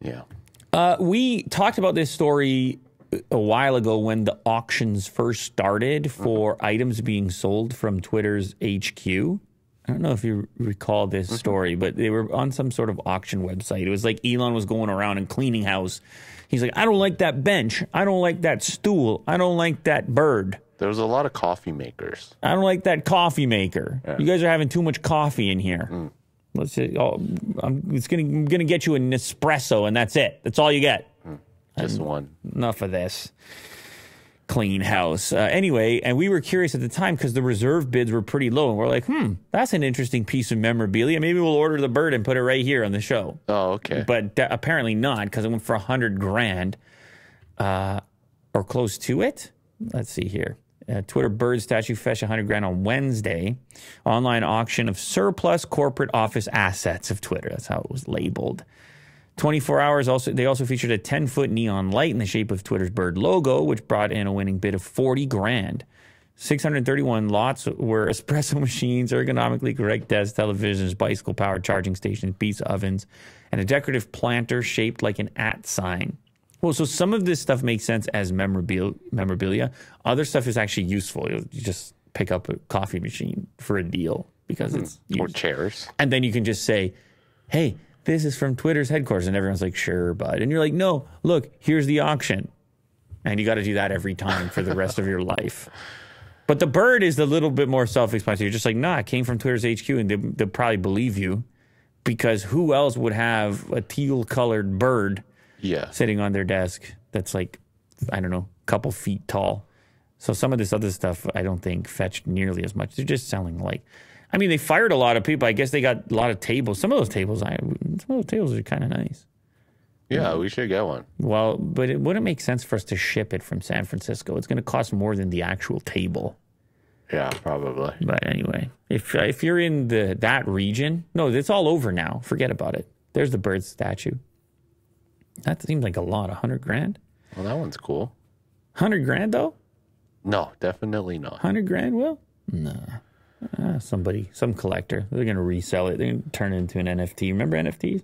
Yeah. We talked about this story a while ago when the auctions first started for items being sold from Twitter's HQ. I don't know if you recall this story, but they were on some sort of auction website. It was like Elon was going around and cleaning house. He's like, I don't like that bench. I don't like that stool. I don't like that bird. There was a lot of coffee makers. I don't like that coffee maker. Yeah. You guys are having too much coffee in here. Let's say, I'm gonna get you an espresso, and that's it. That's all you get. Just one. Enough of this. Clean house. Anyway, and we were curious at the time because the reserve bids were pretty low, and we're like, that's an interesting piece of memorabilia. Maybe we'll order the bird and put it right here on the show. Oh, okay. But apparently not, because it went for $100,000 or close to it. Let's see here. Twitter bird statue fetched $100,000 on Wednesday. Online auction of surplus corporate office assets of Twitter. That's how it was labeled. 24 hours. They also featured a 10-foot neon light in the shape of Twitter's bird logo, which brought in a winning bid of $40,000. 631 lots were espresso machines, ergonomically correct desks, televisions, bicycle-powered charging stations, pizza ovens, and a decorative planter shaped like an @ sign. Well, so some of this stuff makes sense as memorabilia. Other stuff is actually useful. You just pick up a coffee machine for a deal because it's or chairs. And then you can just say, hey, this is from Twitter's headquarters. And everyone's like, sure, bud. And you're like, no, look, here's the auction. And you got to do that every time for the rest of your life. But the bird is a little bit more self-explanatory. You're just like, nah, it came from Twitter's HQ, and they'll probably believe you because who else would have a teal-colored bird sitting on their desk that's like, I don't know, a couple feet tall. So some of this other stuff I don't think fetched nearly as much. They're just selling like, I mean, they fired a lot of people. I guess they got a lot of tables. Some of those tables are kind of nice. Yeah, we should get one. Well, but it wouldn't make sense for us to ship it from San Francisco. It's going to cost more than the actual table. Yeah, probably. But anyway, if you're in that region, no, it's all over now. Forget about it. There's the bird statue. That seems like a lot. $100,000. Well, that one's cool. $100,000 though? No, definitely not. $100,000, Will? No. Some collector. They're going to resell it. They're going to turn it into an NFT. Remember NFTs?